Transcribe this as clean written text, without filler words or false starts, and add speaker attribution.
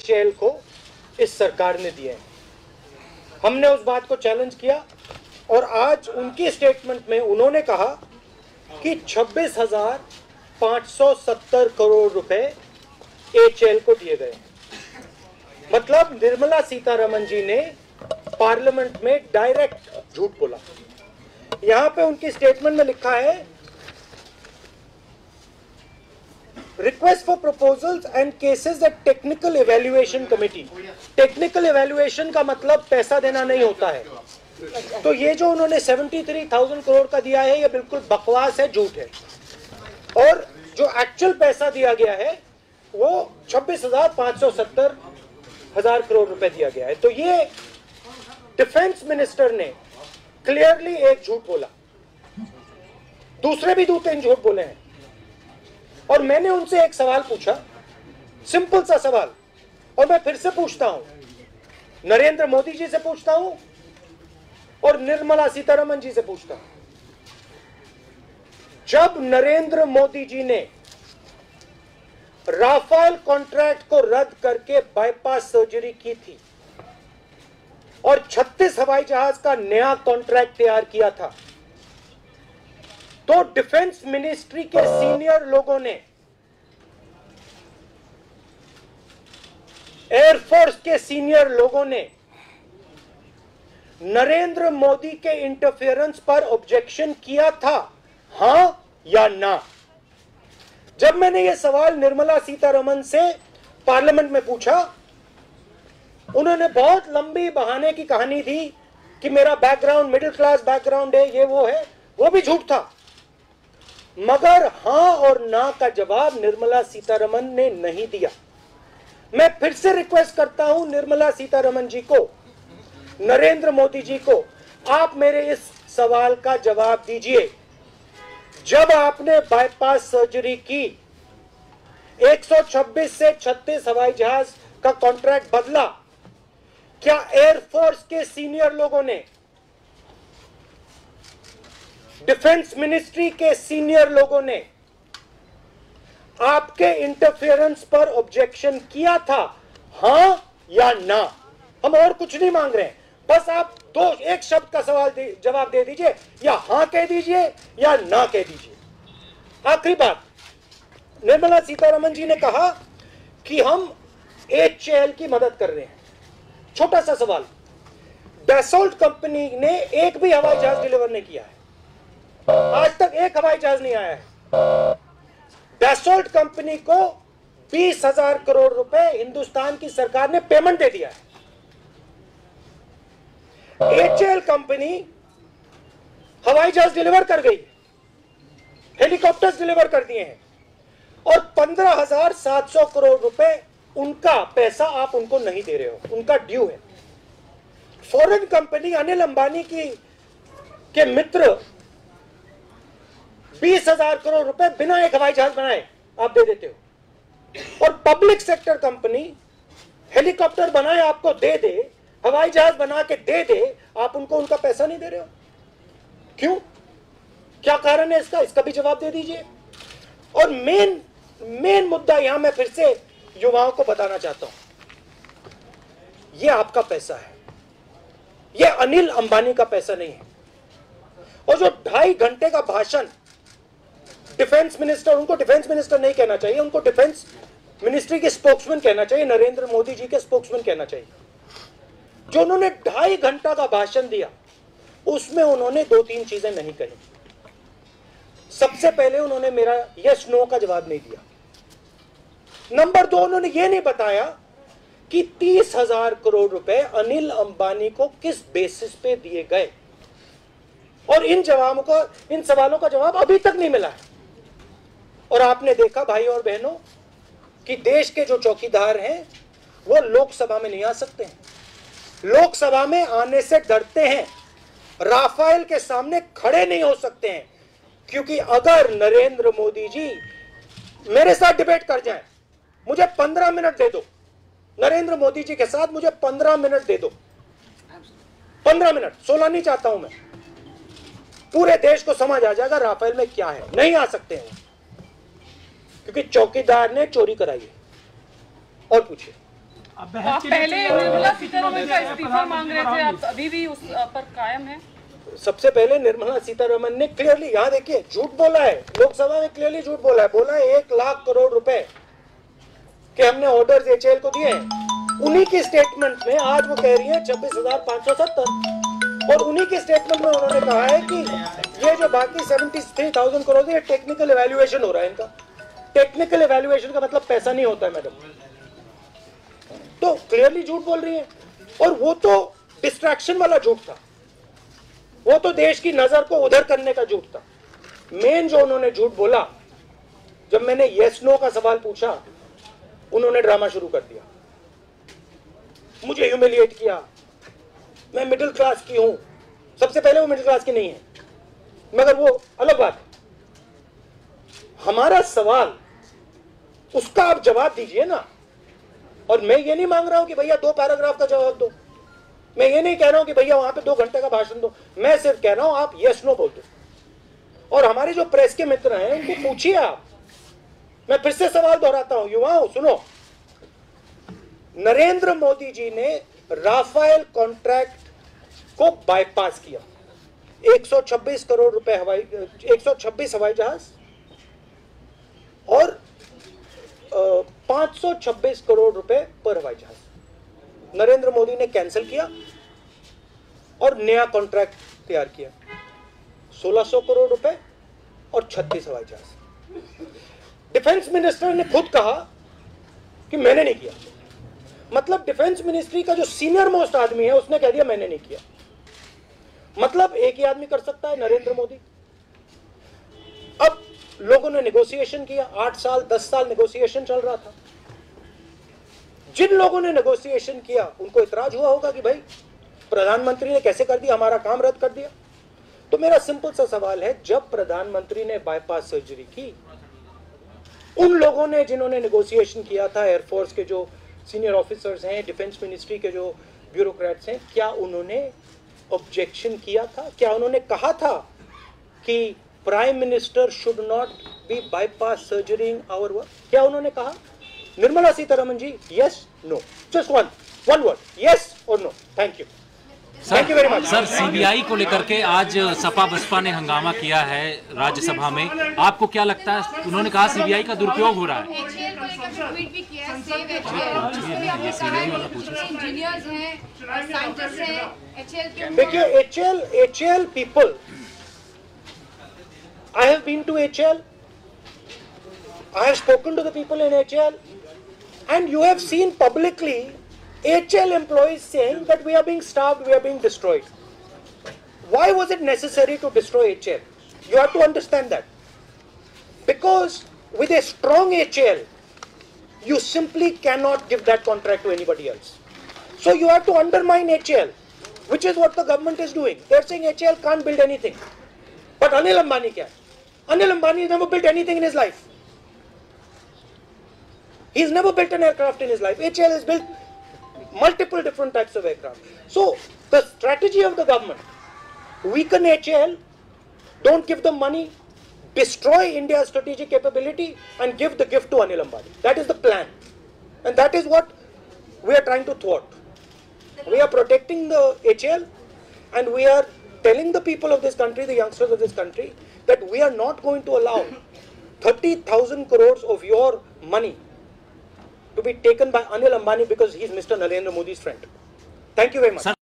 Speaker 1: HAL को इस सरकार ने दिए हैं। हमने उस बात को चैलेंज किया और आज उनकी स्टेटमेंट में उन्होंने कहा कि 26,570 करोड़ रुपए एचएएल को दिए गए। मतलब निर्मला सीतारमण जी ने पार्लियामेंट में डायरेक्ट झूठ बोला। यहां पे उनकी स्टेटमेंट में लिखा है, request for proposals and cases at technical evaluation committee. Technical evaluation का मतलब पैसा देना नहीं होता है। तो ये जो उन्होंने 73,000 करोड़ का दिया है, ये बिल्कुल बकवास है, झूठ है। और जो एक्चुअल पैसा दिया गया है वो 26,570 करोड़ रुपए दिया गया है। तो ये डिफेंस मिनिस्टर ने क्लियरली एक झूठ बोला। दूसरे भी 2-3 झूठ बोले हैं। और मैंने उनसे एक सवाल पूछा, सिंपल सा सवाल, और मैं फिर से पूछता हूं, नरेंद्र मोदी जी से पूछता हूं और निर्मला सीतारमण जी से पूछता हूं। जब नरेंद्र मोदी जी ने राफेल कॉन्ट्रैक्ट को रद्द करके बाईपास सर्जरी की थी और 36 हवाई जहाज का नया कॉन्ट्रैक्ट तैयार किया था, तो डिफेंस मिनिस्ट्री के सीनियर लोगों ने, एयरफोर्स के सीनियर लोगों ने नरेंद्र मोदी के इंटरफेरेंस पर ऑब्जेक्शन किया था, हां या ना? जब मैंने यह सवाल निर्मला सीतारमण से पार्लियामेंट में पूछा, उन्होंने बहुत लंबी बहाने की कहानी दी कि मेरा बैकग्राउंड मिडिल क्लास बैकग्राउंड है, ये वो है, वो भी झूठ था। मगर हां और ना का जवाब निर्मला सीतारमण ने नहीं दिया। मैं फिर से रिक्वेस्ट करता हूं निर्मला सीतारमण जी को, नरेंद्र मोदी जी को, आप मेरे इस सवाल का जवाब दीजिए। जब आपने बाईपास सर्जरी की, 126 से 36 हवाई जहाज का कॉन्ट्रैक्ट बदला, क्या एयरफोर्स के सीनियर लोगों ने, डिफेंस मिनिस्ट्री के सीनियर लोगों ने आपके इंटरफेरेंस पर ऑब्जेक्शन किया था, हां या ना? हम और कुछ नहीं मांग रहे हैं, बस आप एक शब्द का जवाब दे दीजिए, या हां कह दीजिए या ना कह दीजिए। आखिरी बात, निर्मला सीतारमण जी ने कहा कि हम एचएएल की मदद कर रहे हैं। छोटा सा सवाल, डैसोल्ट कंपनी ने एक भी हवाई जहाज डिलीवर नहीं किया है, आज तक एक हवाई जहाज नहीं आया है। डैसोल्ट कंपनी को 20,000 करोड़ रुपए हिंदुस्तान की सरकार ने पेमेंट दे दिया है। एचएएल कंपनी हवाई जहाज डिलीवर कर गई, हेलीकॉप्टर्स डिलीवर कर दिए हैं, और 15,700 करोड़ रुपए उनका पैसा आप उनको नहीं दे रहे हो, उनका ड्यू है। फॉरेन कंपनी अनिल अंबानी के मित्र 20,000 करोड़ रुपए बिना एक हवाई जहाज बनाए आप दे देते हो, और पब्लिक सेक्टर कंपनी हेलीकॉप्टर बनाए आपको दे दे, हवाई जहाज बना के दे दे, आप उनको उनका पैसा नहीं दे रहे हो। क्यों? क्या कारण है इसका भी जवाब दे दीजिए। और मेन मुद्दा यहां मैं फिर से युवाओं को बताना चाहता हूं, यह आपका पैसा है, यह अनिल अंबानी का पैसा नहीं है। और जो 2.5 घंटे का भाषण डिफेंस मिनिस्टर, उनको डिफेंस मिनिस्टर नहीं कहना चाहिए, उनको डिफेंस मिनिस्ट्री के स्पोक्समैन कहना चाहिए, नरेंद्र मोदी जी के स्पोक्समैन कहना चाहिए। जो उन्होंने 2.5 घंटा का भाषण दिया, उसमें उन्होंने 2-3 चीजें नहीं कही। सबसे पहले उन्होंने मेरा यस नो का जवाब नहीं दिया। नंबर 2, उन्होंने ये नहीं बताया कि 30,000 करोड़ रुपए अनिल अंबानी को किस बेसिस पे दिए गए, और इन सवालों का जवाब अभी तक नहीं मिला है। और आपने देखा भाई और बहनों कि देश के जो चौकीदार हैं वो लोकसभा में नहीं आ सकते हैं, लोकसभा में आने से डरते हैं, राफेल के सामने खड़े नहीं हो सकते हैं, क्योंकि अगर नरेंद्र मोदी जी मेरे साथ डिबेट कर जाएं, मुझे 15 मिनट दे दो, नरेंद्र मोदी जी के साथ मुझे 15 मिनट दे दो, 15 मिनट, 16 नहीं चाहता हूं मैं, पूरे देश को समझ आ जाएगा राफेल में क्या है। नहीं आ सकते हैं क्योंकि चौकीदार ने चोरी कराई है। और पूछिए।
Speaker 2: आप पहले निर्मला सीतारमण का इस्तीफा मांग रहे थे, आप अभी भी उस पर कायम हैं?
Speaker 1: सबसे पहले निर्मला सीतारमण ने क्लियरली, यहाँ देखिए, झूठ बोला है, लोकसभा में क्लियरली झूठ बोला है। बोला है 1 लाख करोड़ रुपए के हमने ऑर्डर्स एचएएल को दिए हैं। उन्हीं की स्टेटमेंट में आज वो कह रही है 26,570, और उन्हीं की स्टेटमेंट में उन्होंने कहा है कि ये जो बाकी 73,000 करोड़ है, टेक्निकल इवैल्यूएशन हो रहा है इनका। टेक्निकल इवैल्यूएशन का मतलब पैसा नहीं होता है मैडम। तो क्लियरली झूठ बोल रही है, और वो तो डिस्ट्रैक्शन वाला झूठ था, वो तो देश की नजर को उधर करने का झूठ था। मेन जो उन्होंने झूठ बोला, जब मैंने यस नो का सवाल पूछा, उन्होंने ड्रामा शुरू कर दिया, मुझे ह्यूमिलिएट किया, मैं मिडिल क्लास की हूं। सबसे पहले वो मिडिल क्लास की नहीं है, मगर वो अलग बात है। हमारा सवाल, उसका आप जवाब दीजिए ना। और मैं ये नहीं मांग रहा हूं कि भैया 2 पैराग्राफ का जवाब दो, मैं ये नहीं कह रहा हूं कि भैया वहां पे 2 घंटे का भाषण दो। मैं सिर्फ कह रहा हूं आप यस नो बोल दो। और हमारे जो प्रेस के मित्र हैं उनको पूछिए आप। मैं फिर से सवाल दोहराता हूं, युवाओं सुनो, नरेंद्र मोदी जी ने राफेल कॉन्ट्रैक्ट को बाईपास किया। 126 करोड़ रुपए 126 हवाई जहाज और 526 करोड़ रुपए पर हवाई जहाज नरेंद्र मोदी ने कैंसिल किया और नया कॉन्ट्रैक्ट तैयार किया। 1600 करोड़ रुपए और 36 हवाई जहाज। डिफेंस मिनिस्टर ने खुद कहा कि मैंने नहीं किया। मतलब डिफेंस मिनिस्ट्री का जो सीनियर मोस्ट आदमी है उसने कह दिया मैंने नहीं किया। मतलब एक ही आदमी कर सकता है, नरेंद्र मोदी। अब लोगों ने नेगोशिएशन किया, 8 साल 10 साल नेगोशिएशन चल रहा था। जिन लोगों ने नेगोशिएशन किया उनको इतराज हुआ होगा कि भाई प्रधानमंत्री ने कैसे कर दिया, हमारा काम रद्द कर दिया। तो मेरा सिंपल सा सवाल है, जब प्रधानमंत्री ने बाईपास सर्जरी की, उन लोगों ने जिन्होंने नेगोशिएशन किया था, एयरफोर्स के जो सीनियर ऑफिसर्स हैं, डिफेंस मिनिस्ट्री के जो ब्यूरोक्रेट्स हैं, क्या उन्होंने ऑब्जेक्शन किया था? क्या उन्होंने कहा था कि prime minister should not be bypass surgering our work? क्या उन्होंने कहा? Nirmala Sitharaman ji, yes no, just one word, yes और no. Thank you, thank you very much.
Speaker 3: Sir, CBI को लेकर के आज सपा बसपा ने हंगामा किया है राज्यसभा में, आपको क्या लगता है? उन्होंने कहा सीबीआई का दुरुपयोग हो रहा है।
Speaker 1: देखिए, HAL people, I have been to HL, I have spoken to the people in HL, and you have seen publicly HL employees saying that we are being starved, we are being destroyed. Why was it necessary to destroy HL? You have to understand that. Because with a strong HL, you simply cannot give that contract to anybody else. So you have to undermine HL, which is what the government is doing. They are saying HL can't build anything. But Anil Ambani kya? Anil Ambani has never built anything in his life. He's never built an aircraft in his life. HL has built multiple different types of aircraft. So the strategy of the government, weaken HL, don't give them money, destroy India's strategic capability and give the gift to Anil Ambani. That is the plan. And that is what we are trying to thwart. We are protecting the HL and we are telling the people of this country, the youngsters of this country, that we are not going to allow 30,000 crores of your money to be taken by Anil Ambani because he is Mr. Narendra Modi's friend. Thank you very much.